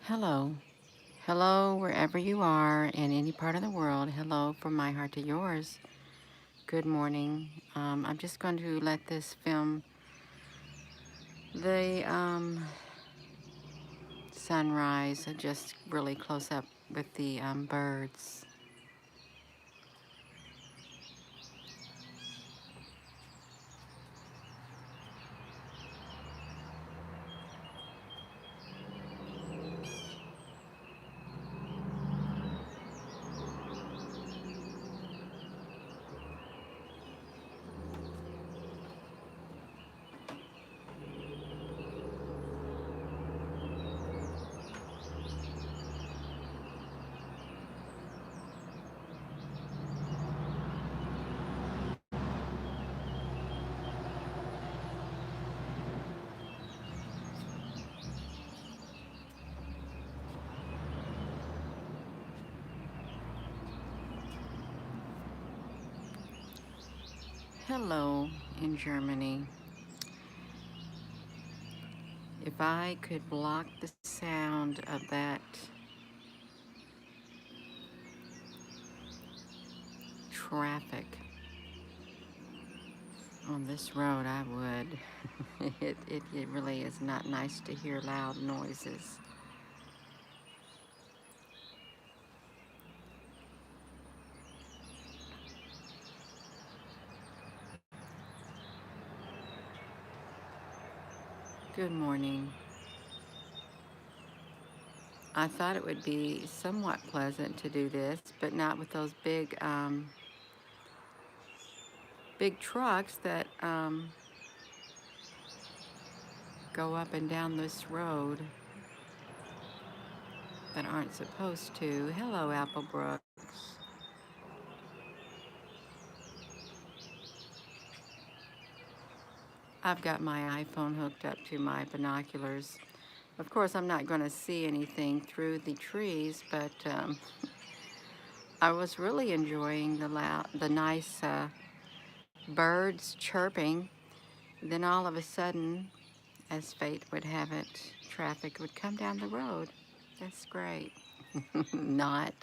Hello. Hello, wherever you are in any part of the world. Hello from my heart to yours. Good morning. I'm just going to let this film the sunrise just really close up with the birds. Hello in Germany. If I could block the sound of that traffic on this road, I would. It really is not nice to hear loud noises. Good morning. I thought it would be somewhat pleasant to do this, but not with those big trucks that go up and down this road that aren't supposed to. Hello, Applebrooks. I've got my iPhone hooked up to my binoculars. Of course, I'm not going to see anything through the trees, but I was really enjoying the nice birds chirping. Then all of a sudden, as fate would have it, traffic would come down the road. That's great. Not.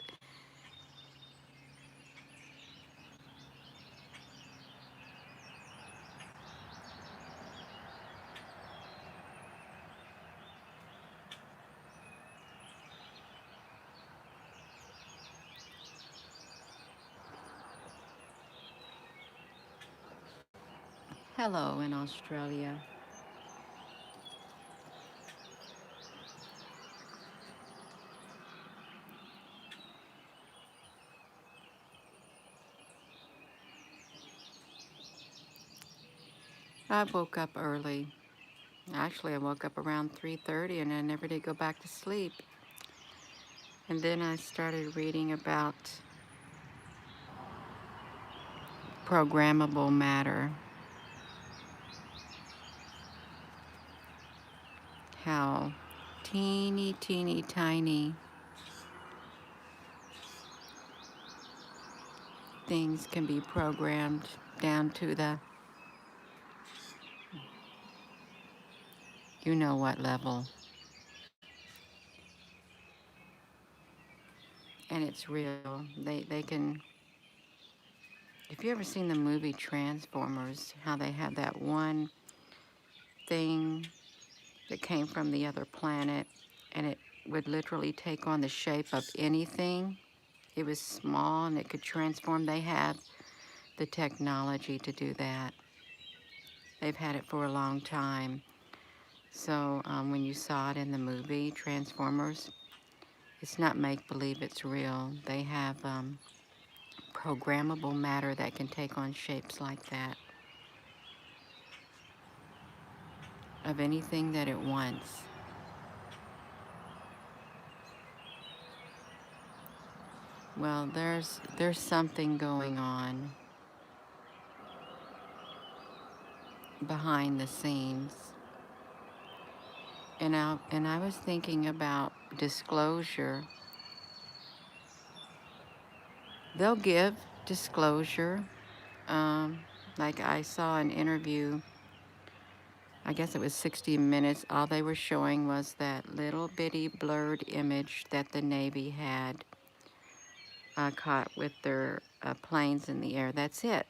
Hello in Australia. I woke up early. Actually, I woke up around 3:30 and I never did go back to sleep. And then I started reading about programmable matter, how teeny tiny things can be programmed down to the you know what level. And it's real. They can, if you ever seen the movie Transformers, how they have that one thing that came from the other planet and it would literally take on the shape of anything. It was small and it could transform. They have the technology to do that. They've had it for a long time. So when you saw it in the movie Transformers, it's not make-believe, it's real. They have programmable matter that can take on shapes like that of anything that it wants. Well, there's something going on behind the scenes. And I was thinking about disclosure. They'll give disclosure. Um, like I saw an interview I guess it was 60 minutes. All they were showing was that little bitty blurred image that the Navy had caught with their planes in the air. That's it.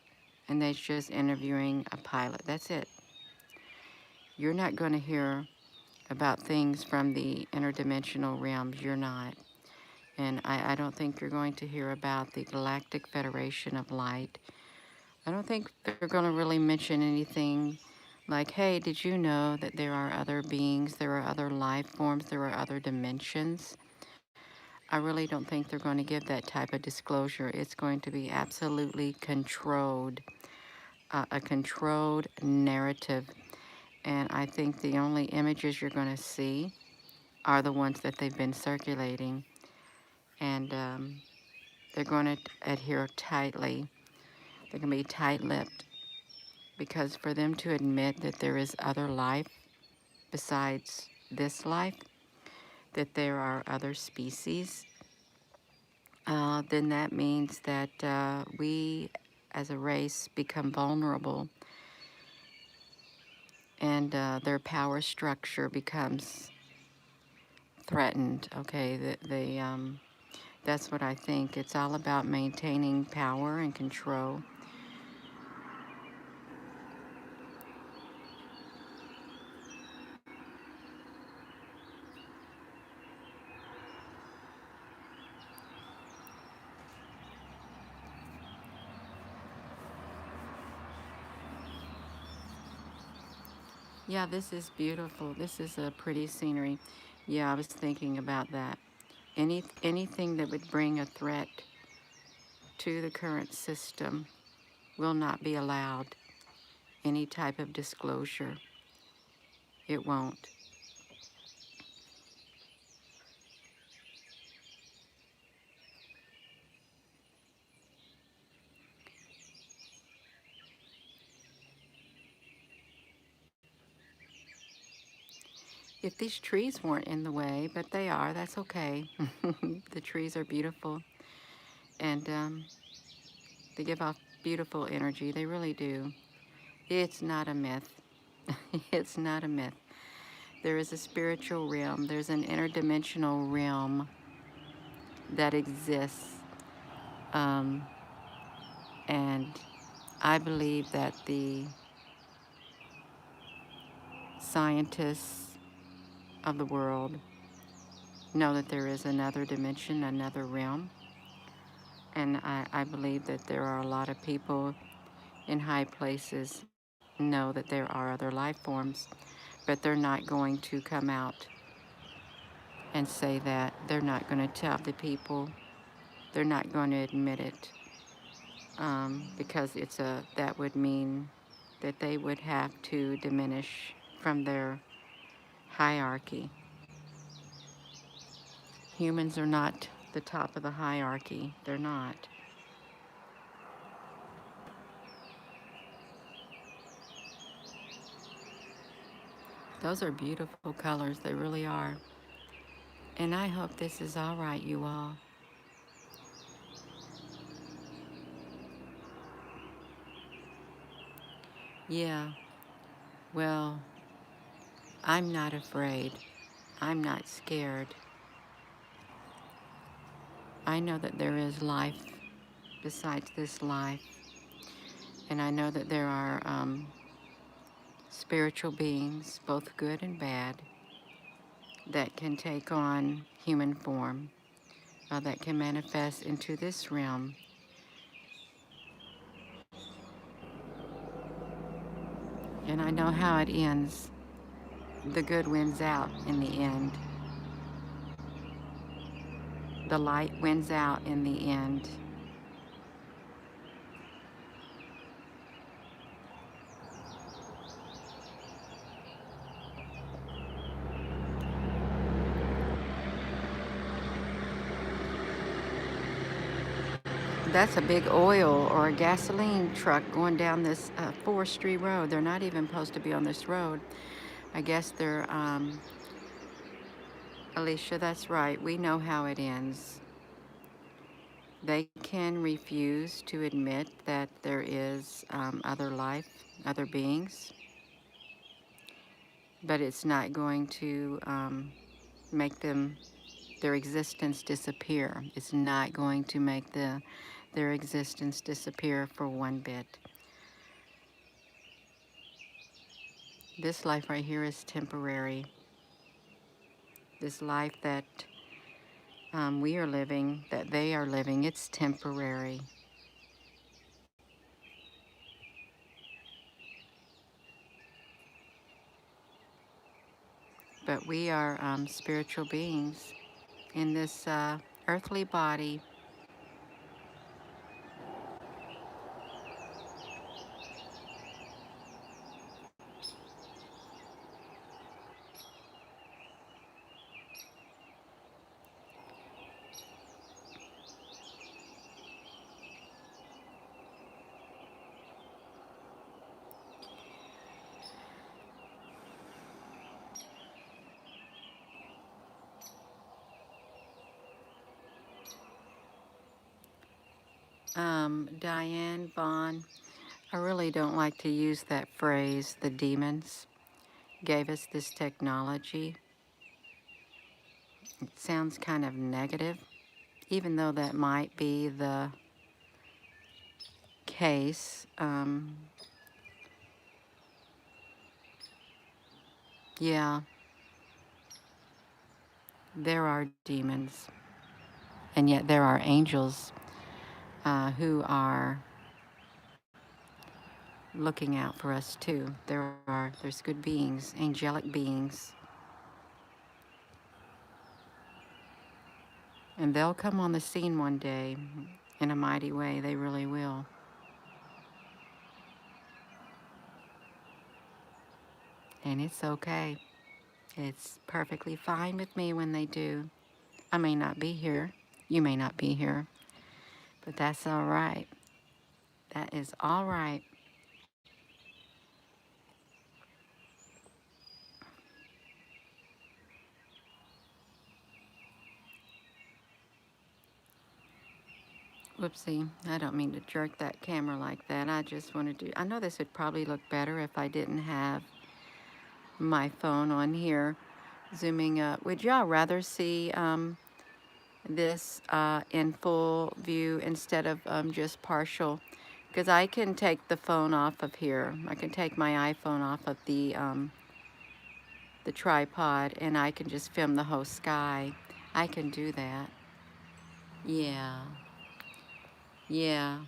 And they're just interviewing a pilot. That's it. You're not going to hear about things from the interdimensional realms. You're not. And I don't think you're going to hear about the Galactic Federation of Light. I don't think they're going to really mention anything like, hey, did you know that there are other beings, there are other life forms, there are other dimensions? I really don't think they're going to give that type of disclosure. It's going to be absolutely controlled, a controlled narrative. And I think the only images you're going to see are the ones that they've been circulating. And they're going to adhere tightly. They're going to be tight-lipped, because for them to admit that there is other life besides this life, that there are other species, then that means that we as a race become vulnerable, and their power structure becomes threatened. Okay, that's what I think. It's all about maintaining power and control. Yeah, this is beautiful. This is a pretty scenery. Yeah, I was thinking about that. Anything that would bring a threat to the current system will not be allowed any type of disclosure. It won't. If these trees weren't in the way, but they are, that's okay. The trees are beautiful, and they give off beautiful energy. They really do. It's not a myth. It's not a myth. There is a spiritual realm. There's an interdimensional realm that exists. Um, and I believe that the scientists of the world know that there is another dimension, another realm. And I believe that there are a lot of people in high places know that there are other life forms, but they're not going to come out and say that. They're not going to tell the people. They're not going to admit it, because that would mean that they would have to diminish from their hierarchy. Humans are not the top of the hierarchy. They're not. Those are beautiful colors. They really are. And I hope this is all right, you all. Yeah, well, I'm not afraid. I'm not scared. I know that there is life besides this life. And I know that there are spiritual beings, both good and bad, that can take on human form, that can manifest into this realm. And I know how it ends. The good wins out in the end. The light wins out in the end. That's a big oil or a gasoline truck going down this forestry road. They're not even supposed to be on this road. I guess they're, Alicia, that's right. We know how it ends. They can refuse to admit that there is other life, other beings. but it's not going to make their existence disappear. It's not going to make their existence disappear for one bit. This life right here is temporary. This life that we are living, that they are living, it's temporary. But we are spiritual beings in this earthly body. Diane Vaughn, I really don't like to use that phrase, the demons gave us this technology. It sounds kind of negative, even though that might be the case. Yeah, there are demons, and yet there are angels who are looking out for us too. There's good beings, angelic beings, and they'll come on the scene one day in a mighty way. They really will. And it's okay. It's perfectly fine with me when they do. I may not be here. You may not be here. But that's all right. That is all right. Whoopsie. I don't mean to jerk that camera like that. I just wanted to. I know this would probably look better if I didn't have my phone on here zooming up. Would y'all rather see this in full view instead of just partial? Because I can take the phone off of here. I can take my iPhone off of the tripod and I can just film the whole sky. I can do that. Yeah. Yeah.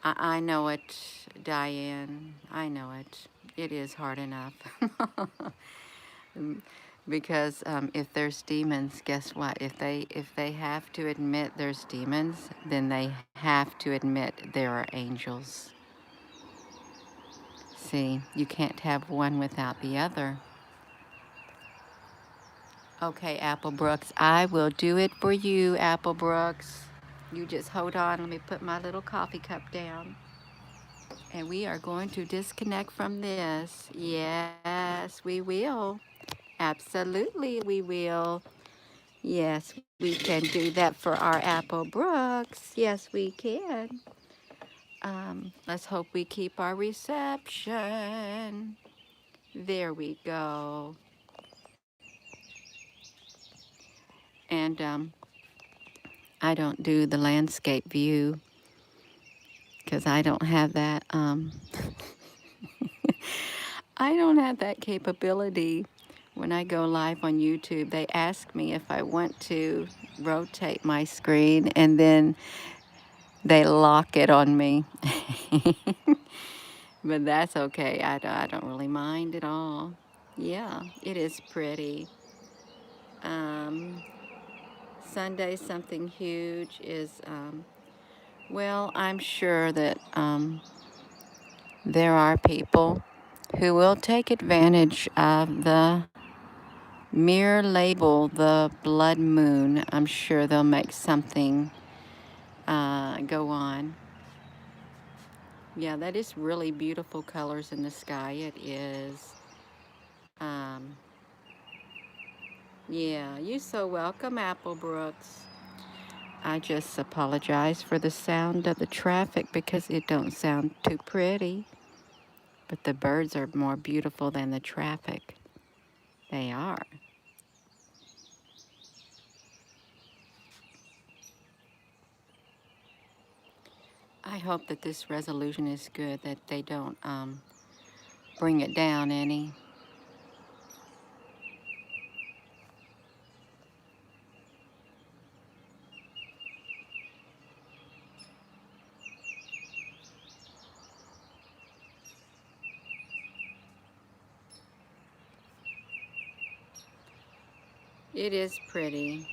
I know it, Diane. I know it. It is hard enough. Because if there's demons, guess what? If they have to admit there's demons, then they have to admit there are angels. See, you can't have one without the other. Okay, Applebrooks, I will do it for you, Applebrooks. You just hold on. Let me put my little coffee cup down. And we are going to disconnect from this. Yes, we will. Absolutely, we will. Yes, we can do that for our Applebrooks. Yes, we can. Let's hope we keep our reception. There we go. And I don't do the landscape view because I don't have that. I don't have that capability. When I go live on YouTube, they ask me if I want to rotate my screen, and then they lock it on me. But that's okay. I don't really mind at all. Yeah, it is pretty. Um, Sunday, something huge is, well, I'm sure that there are people who will take advantage of the mere label, the blood moon. I'm sure they'll make something go on. Yeah, that is really beautiful colors in the sky. It is. Um, yeah, you're so welcome, Applebrooks. I just apologize for the sound of the traffic because it don't sound too pretty. But the birds are more beautiful than the traffic. They are. I hope that this resolution is good, that they don't bring it down any. It is pretty.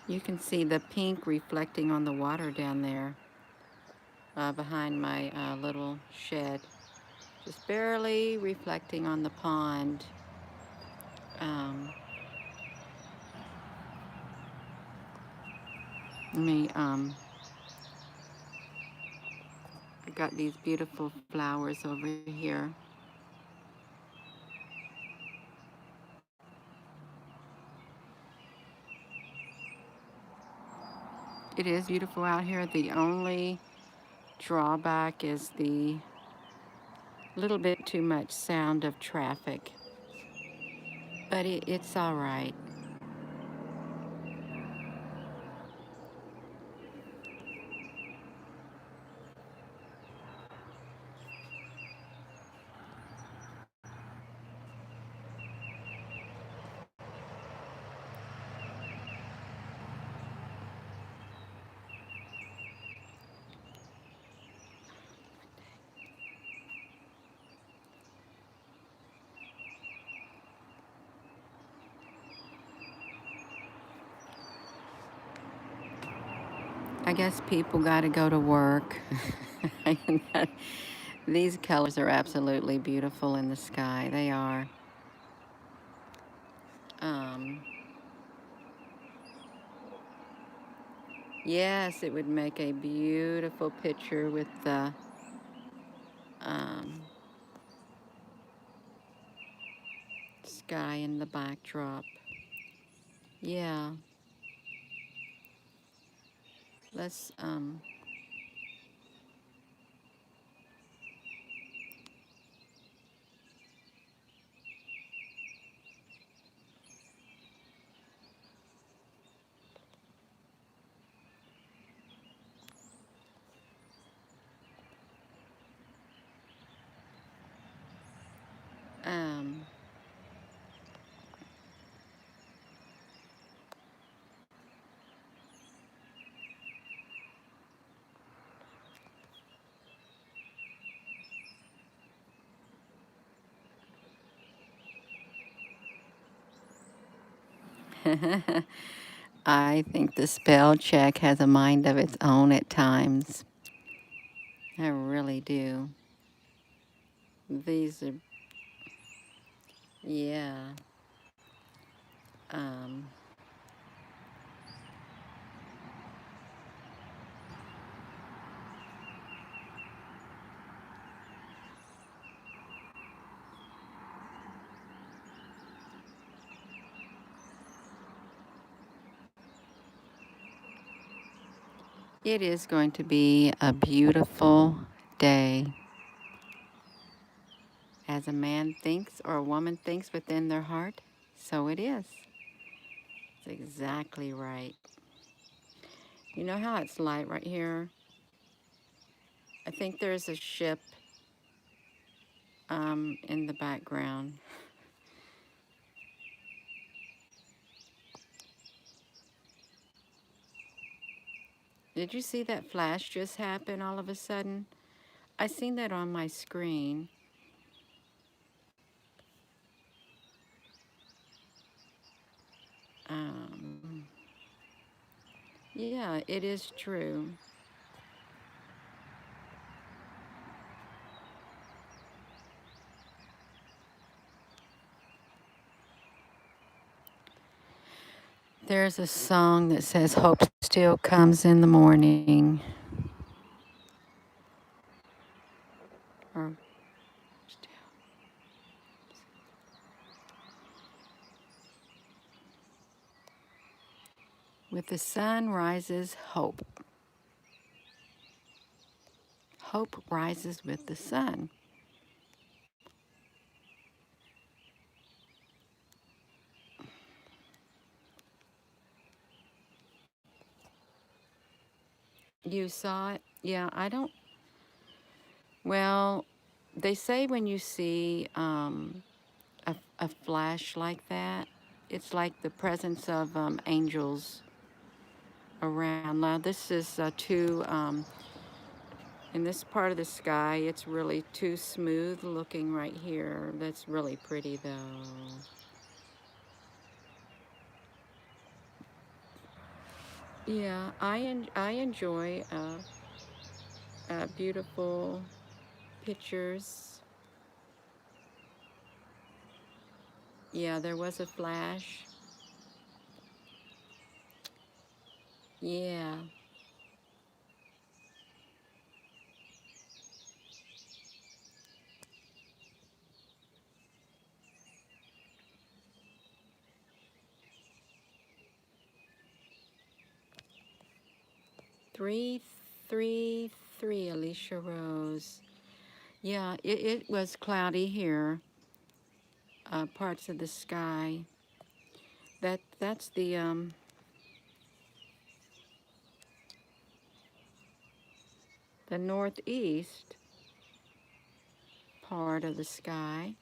You can see the pink reflecting on the water down there behind my little shed. Just barely reflecting on the pond. Um, let me, I got these beautiful flowers over here. It is beautiful out here. The only drawback is the little bit too much sound of traffic. But it's all right. I guess people got to go to work. These colors are absolutely beautiful in the sky. They are. Um, yes, it would make a beautiful picture with the um, sky in the backdrop. Yeah. Let's um I think the spell check has a mind of its own at times. I really do. These are, yeah. Um, it is going to be a beautiful day. As a man thinks or a woman thinks within their heart, so it is. It's exactly right. You know how it's light right here? I think there's a ship in the background. Did you see that flash just happen all of a sudden? I seen that on my screen. Um, yeah, it is true. There's a song that says, "Hope still comes in the morning." Or still. With the sun rises hope. Hope rises with the sun. You saw it? Yeah, I don't. Well, they say when you see a flash like that, it's like the presence of angels around. Now, this is in this part of the sky, it's really too smooth looking right here. That's really pretty though. Yeah, I enjoy beautiful pictures. Yeah, there was a flash. Yeah. 333, Alicia Rose. Yeah, it was cloudy here, parts of the sky. That's the northeast part of the sky.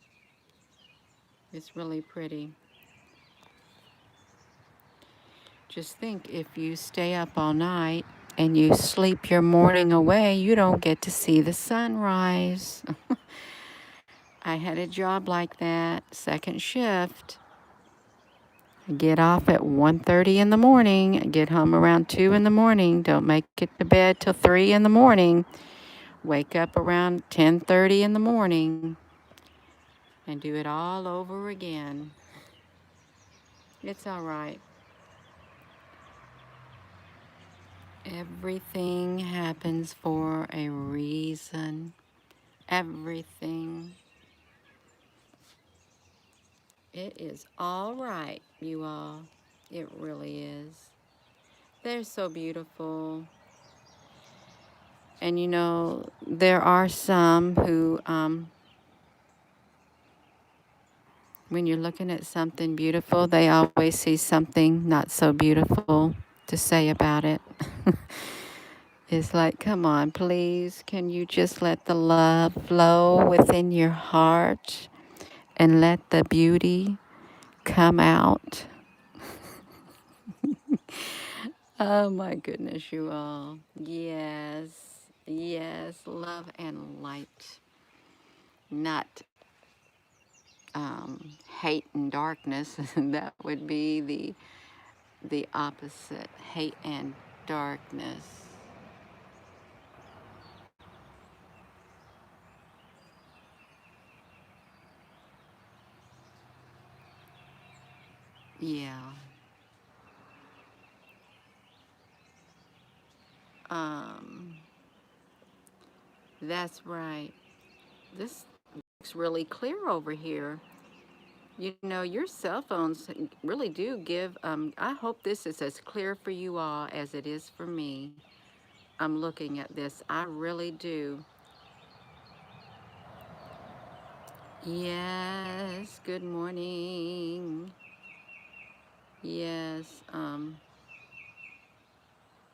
It's really pretty. Just think, if you stay up all night and you sleep your morning away, you don't get to see the sunrise. I had a job like that, second shift. I get off at 1:30 in the morning, I get home around 2 in the morning, don't make it to bed till 3 in the morning, wake up around 10:30 in the morning, and do it all over again. It's all right. Everything happens for a reason. Everything. It is all right, you all. It really is. They're so beautiful. And you know, there are some who, when you're looking at something beautiful, they always see something not so beautiful to say about it. It's like, come on, please, can you just let the love flow within your heart and let the beauty come out? Oh my goodness, you all. Yes, yes, love and light, not hate and darkness. That would be the opposite, hate and darkness. Yeah. Um, that's right. This looks really clear over here. You know, your cell phones really do give, I hope this is as clear for you all as it is for me. I'm looking at this. I really do. Yes, good morning. Yes.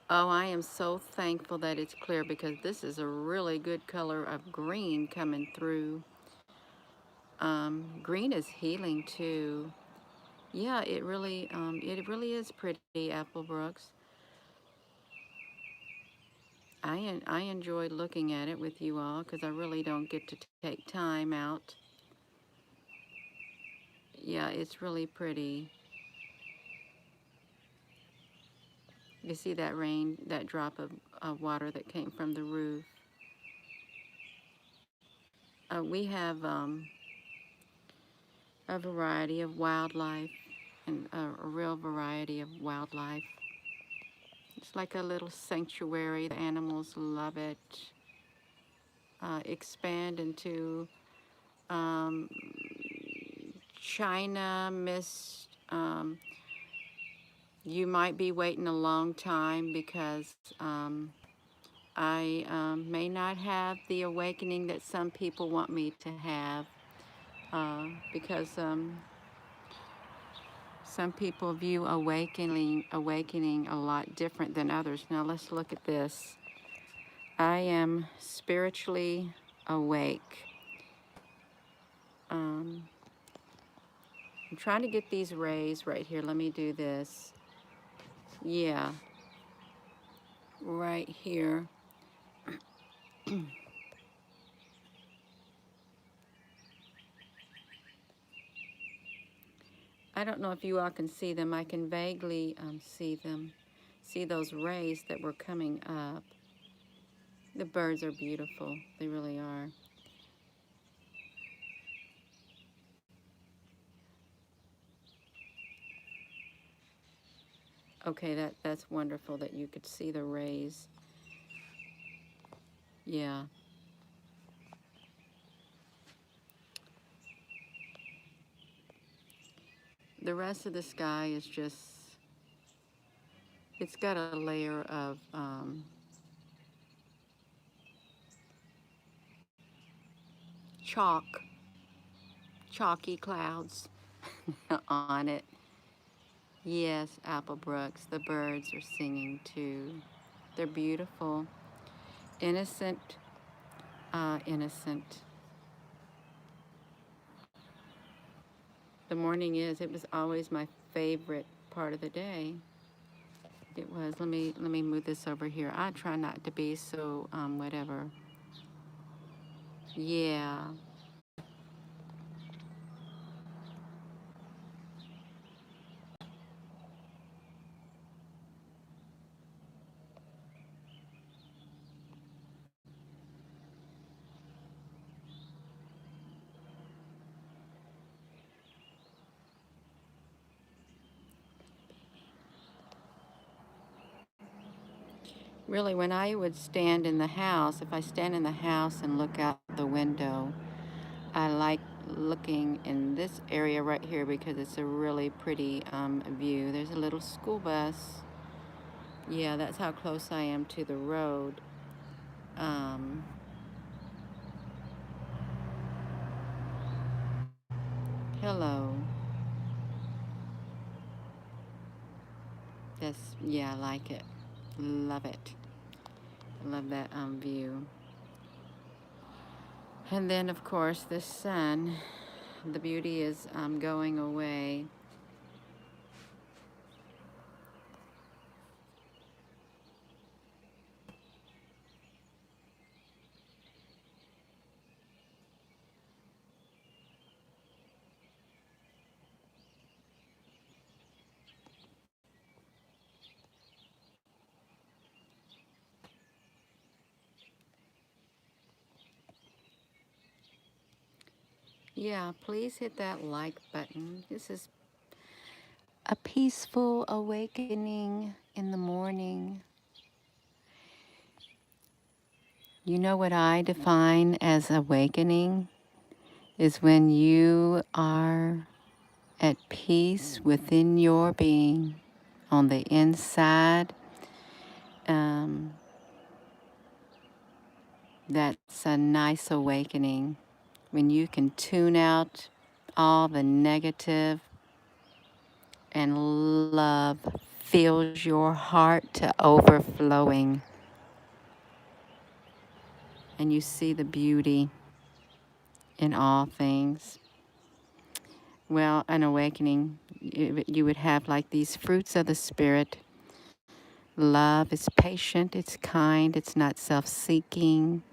Oh, I am so thankful that it's clear, because this is a really good color of green coming through. Green is healing too. Yeah, it really is pretty, Applebrooks. I enjoyed looking at it with you all, because I really don't get to take time out. Yeah, it's really pretty. You see that rain, that drop of water that came from the roof. We have a variety of wildlife. and a real variety of wildlife. It's like a little sanctuary. The animals love it. Expand into um, China mist. You might be waiting a long time because I may not have the awakening that some people want me to have because some people view awakening a lot different than others. Now let's look at this. I am spiritually awake. Um, I'm trying to get these rays right here. Let me do this. Yeah, right here. I don't know if you all can see them. I can vaguely see them. See those rays that were coming up. The birds are beautiful. They really are. Okay, that's wonderful that you could see the rays. Yeah. The rest of the sky is just, it's got a layer of chalk, chalky clouds on it. Yes, Applebrooks. The birds are singing too. They're beautiful. Innocent, innocent. The morning it was always my favorite part of the day. It was. Let me move this over here. I try not to be so whatever. Yeah. Really, when I would stand in the house, if I stand in the house and look out the window, I like looking in this area right here because it's a really pretty view. There's a little school bus. Yeah, that's how close I am to the road. Um, Hello. Yeah, I like it. Love it. Love that view. And then, of course, the sun. The beauty is going away. Yeah, please hit that like button. This is a peaceful awakening in the morning. You know what I define as awakening is when you are at peace within your being on the inside. Um, that's a nice awakening when you can tune out all the negative and love fills your heart to overflowing and you see the beauty in all things. Well, an awakening, you would have like these fruits of the Spirit. Love is patient, it's kind, it's not self-seeking.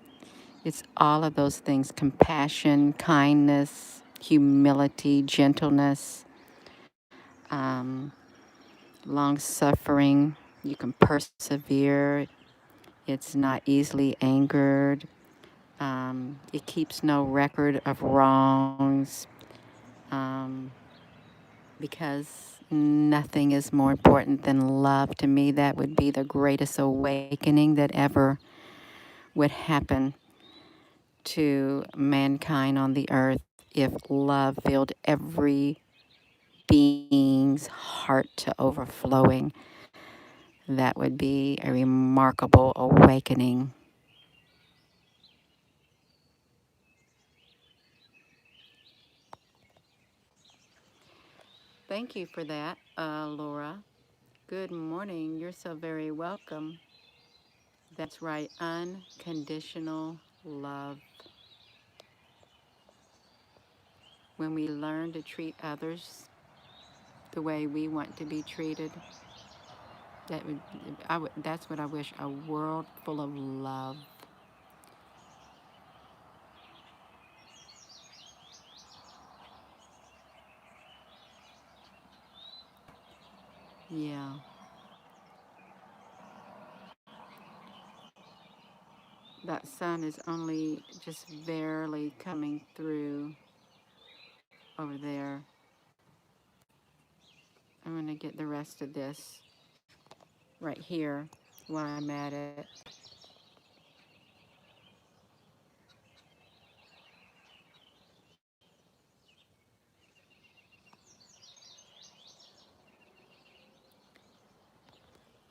It's all of those things: compassion, kindness, humility, gentleness, um, long-suffering. You can persevere. It's not easily angered. It keeps no record of wrongs. Um, because Nothing is more important than love. To me, that would be the greatest awakening that ever would happen to mankind on the earth if love filled every being's heart to overflowing. That would be a remarkable awakening. Thank you for that, Laura. Good morning. You're so very welcome. That's right, unconditional love. When we learn to treat others the way we want to be treated, that would, that's what I wish, a world full of love. Yeah. That sun is only just barely coming through over there. I'm going to get the rest of this right here while I'm at it.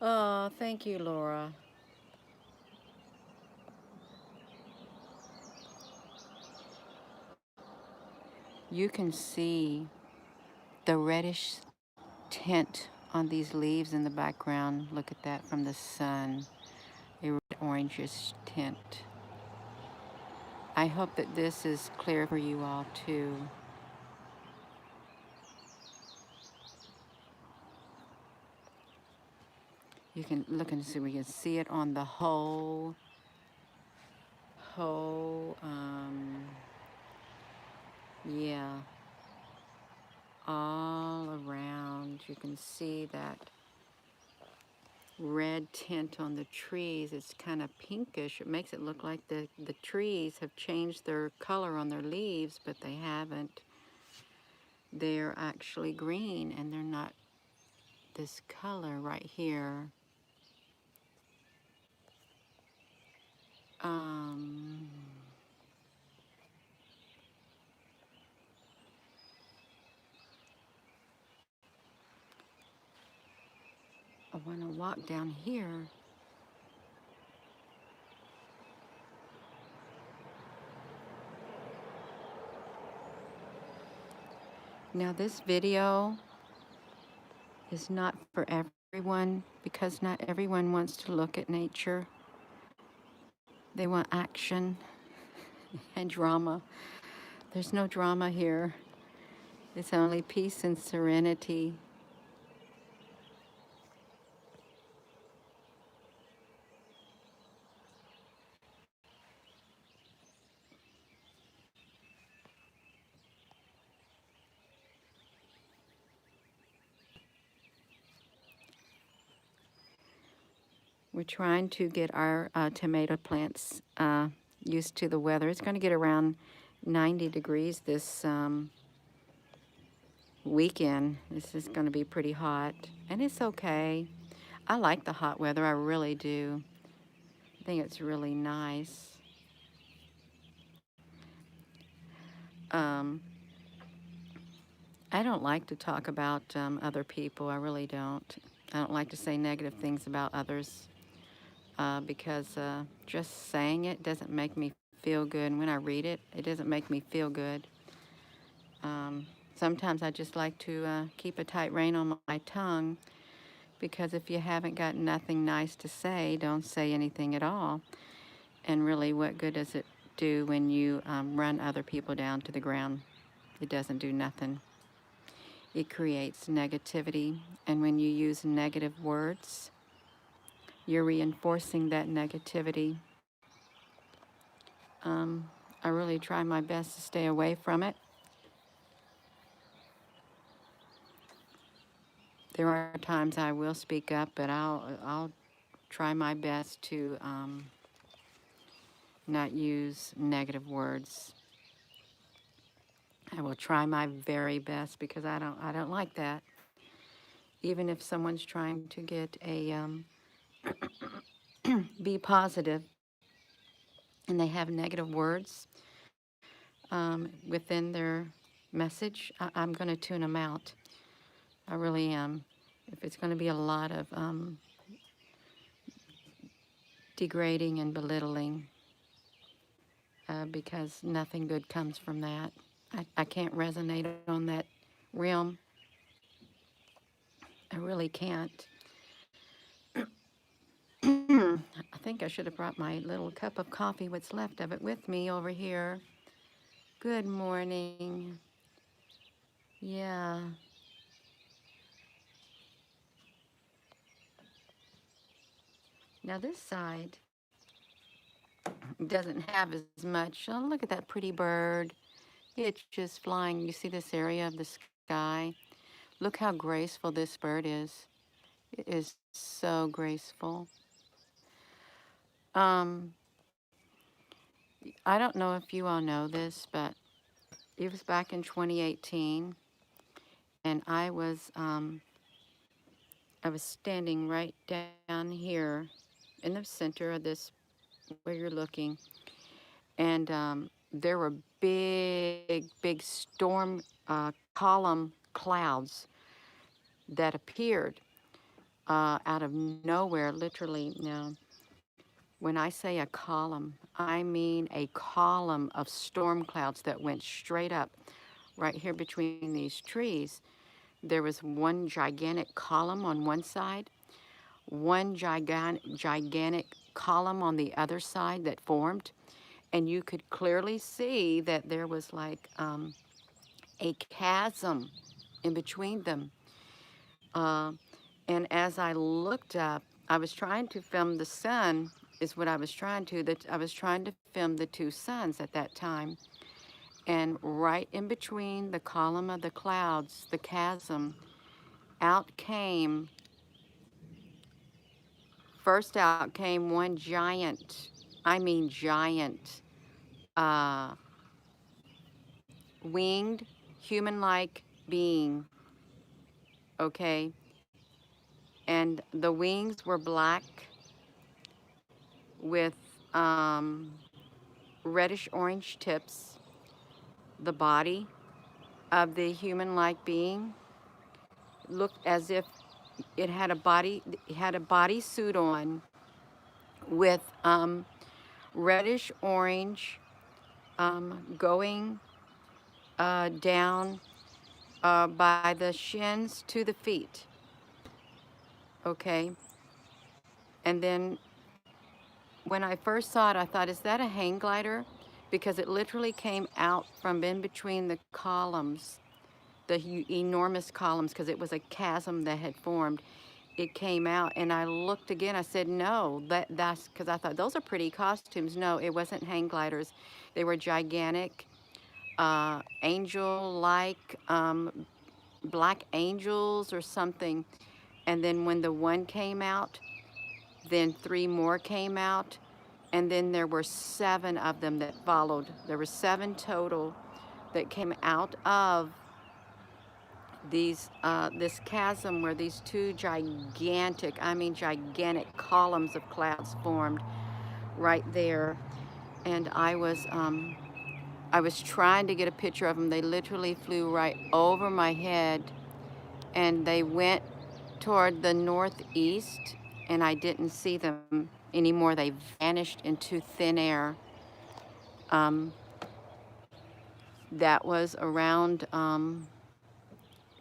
Oh, thank you, Laura. You can see the reddish tint on these leaves in the background. Look at that from the sun, a red orangish tint. I hope that this is clear for you all too. You can look and see, we can see it on the whole, yeah, all around. You can see that red tint on the trees. It's kind of pinkish. It makes it look like the trees have changed their color on their leaves, but they haven't. They're actually green and they're not this color right here. Um, I want to walk down here. Now this video is not for everyone because not everyone wants to look at nature. They want action and drama. There's no drama here. It's only peace and serenity. We're trying to get our tomato plants used to the weather. It's going to get around 90 degrees this weekend. This is going to be pretty hot, and it's okay. I like the hot weather. I really do. I think it's really nice. Um, I don't like to talk about other people. I really don't. I don't like to say negative things about others because just saying it doesn't make me feel good. And when I read it, it doesn't make me feel good. Sometimes I just like to keep a tight rein on my tongue because if you haven't got nothing nice to say, don't say anything at all. And really, what good does it do when you run other people down to the ground? It doesn't do nothing. It creates negativity. And when you use negative words, you're reinforcing that negativity. I really try my best to stay away from it. There are times I will speak up, but I'll try my best to not use negative words. I will try my very best because I don't like that. even if someone's trying to get a be positive and they have negative words within their message, I'm going to tune them out. I really am. If it's going to be a lot of degrading and belittling, because nothing good comes from that. I can't resonate on that realm. I really can't. I think I should have brought my little cup of coffee, what's left of it, with me over here. Good morning. Yeah. Now this side doesn't have as much. Oh, look at that pretty bird. It's just flying. You see this area of the sky? Look how graceful this bird is. It is so graceful. Um, I don't know if you all know this, but it was back in 2018, and I was standing right down here in the center of this where you're looking, and there were big storm column clouds that appeared out of nowhere, literally. Now, when I say a column, I mean a column of storm clouds that went straight up right here between these trees. There was one gigantic column on one side, one gigantic column on the other side that formed, and you could clearly see that there was like a chasm in between them. Uh, and as I looked up, I was trying to film the sun, is what I was trying to. That I was trying to film the two suns at that time. And right in between the column of the clouds, the chasm, out came, first out came one giant, I mean giant, uh, winged, human-like being, okay? And the wings were black with reddish orange tips. The body of the human-like being looked as if it had a body suit on with reddish orange going down by the shins to the feet. Okay. And then when I first saw it, I thought, is that a hang glider? Because it literally came out from in between the columns, the enormous columns, because it was a chasm that had formed. It came out, and I looked again. I said, no, that's because I thought those are pretty costumes. No, it wasn't hang gliders. They were gigantic, angel-like, black angels or something. And then when the one came out, then three more came out, and then there were 7 of them that followed. There were 7 total that came out of this chasm where these two gigantic, I mean gigantic columns of clouds formed right there. And I was trying to get a picture of them. They literally flew right over my head, and they went toward the northeast, and I didn't see them anymore. They vanished into thin air. That was around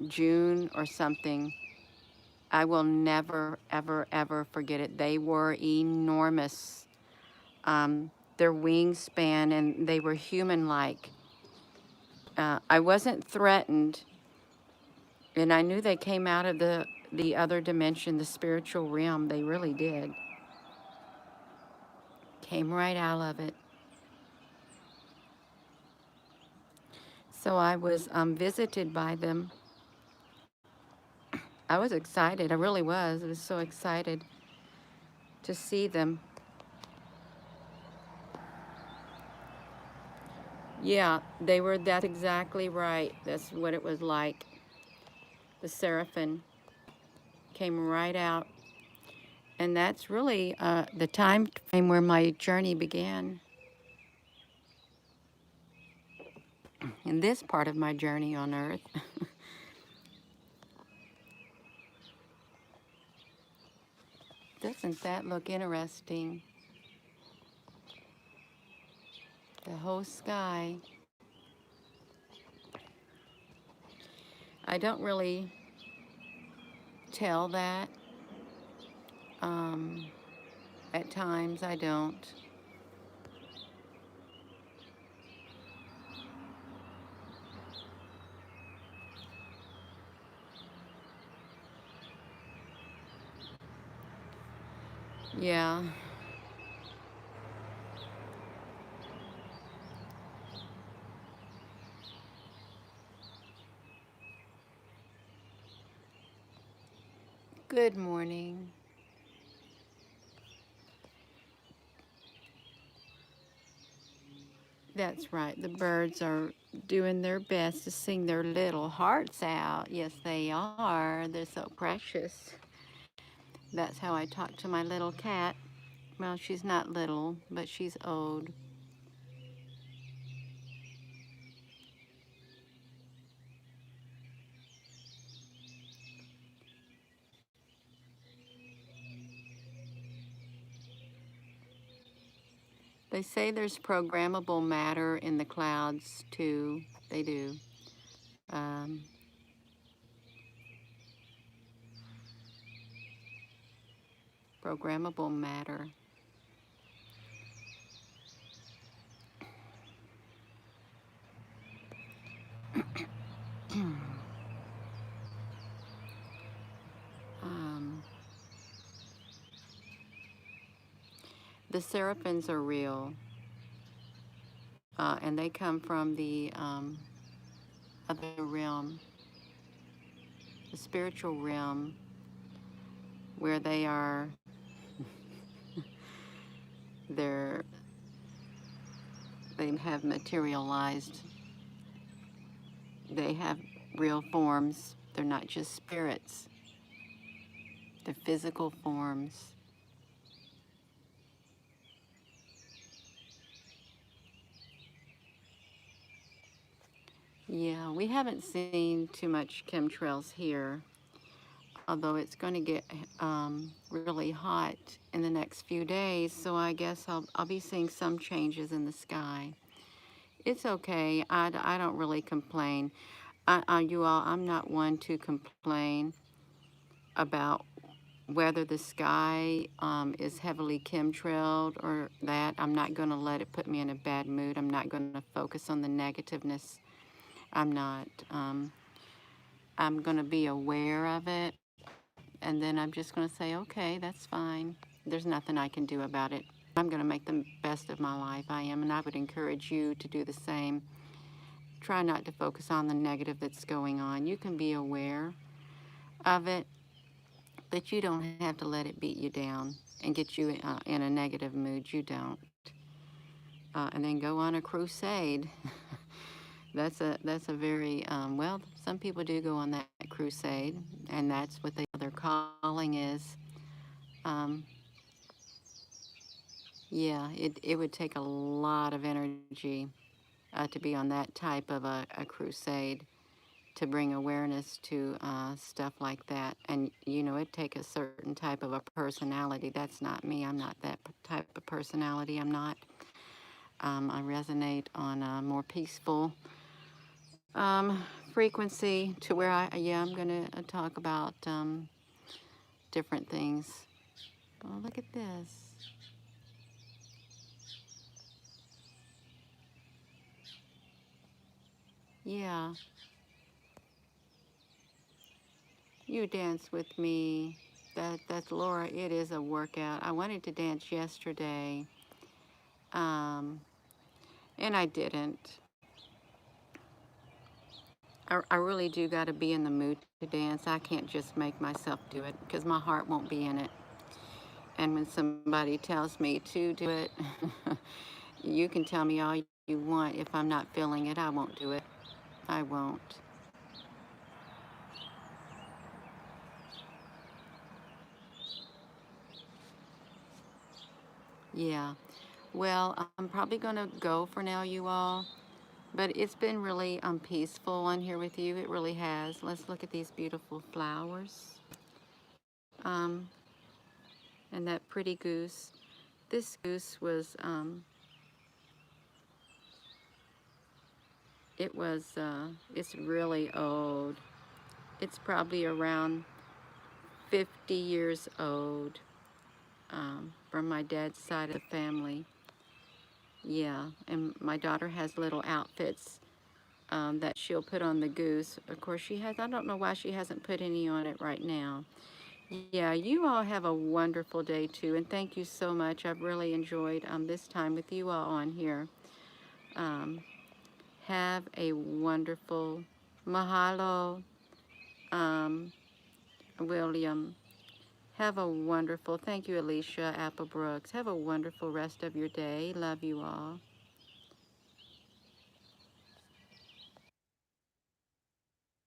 June or something. I will never, ever forget it. They were enormous. Their wingspan, and they were human-like. I wasn't threatened, and I knew they came out of the other dimension, the spiritual realm. They really did. Came right out of it. So I was visited by them. I was excited. I really was. I was so excited to see them. Yeah, they were. That's exactly right. That's what it was like. The seraphim. came right out. And that's really the time frame where my journey began. In this part of my journey on Earth. Doesn't that look interesting? The whole sky. I don't really tell that. At times I don't. Yeah. Good morning. That's right. The birds are doing their best to sing their little hearts out. Yes, they are. They're so precious. That's how I talk to my little cat. Well, she's not little, but she's old. They say there's programmable matter in the clouds, too. They do. Um, Programmable matter. um, the seraphims are real, and they come from the other realm, the spiritual realm, where they are, they're, they have materialized. They have real forms. They're not just spirits. They're physical forms. Yeah, we haven't seen too much chemtrails here, although it's going to get really hot in the next few days, so I guess I'll be seeing some changes in the sky. It's okay. I don't really complain. You all, I'm not one to complain about whether the sky is heavily chemtrailed or that. I'm not going to let it put me in a bad mood. I'm not going to focus on the negativeness. I'm not. I'm going to be aware of it, and then I'm just going to say, okay, that's fine. There's nothing I can do about it. I'm going to make the best of my life. I am, and I would encourage you to do the same. Try not to focus on the negative that's going on. You can be aware of it, but you don't have to let it beat you down and get you in a negative mood. You don't. And then go on a crusade. That's a very, well, some people do go on that crusade, and that's what their calling is. Yeah, it would take a lot of energy to be on that type of a crusade, to bring awareness to stuff like that. And, you know, it takes a certain type of a personality. That's not me. I'm not that type of personality. I'm not. I resonate on a more peaceful frequency, to where I'm going to talk about different things. Oh, look at this. Yeah, you dance with me. That's Laura. It is a workout. I wanted to dance yesterday, and I didn't. I really do got to be in the mood to dance. I can't just make myself do it because my heart won't be in it. And when somebody tells me to do it, you can tell me all you want. If I'm not feeling it, I won't do it. I won't. Yeah. Well, I'm probably going to go for now, you all. But it's been really peaceful on here with you. It really has. Let's look at these beautiful flowers. Um, and that pretty goose. This goose was, it's really old. It's probably around 50 years old, from my dad's side of the family. Yeah, and my daughter has little outfits that she'll put on the goose. Of course, she has, I don't know why she hasn't put any on it right now. Yeah, you all have a wonderful day too, and thank you so much. I've really enjoyed this time with you all on here. Um, have a wonderful mahalo, um, William. Have a wonderful, thank you, Alicia Applebrooks. Have a wonderful rest of your day. Love you all.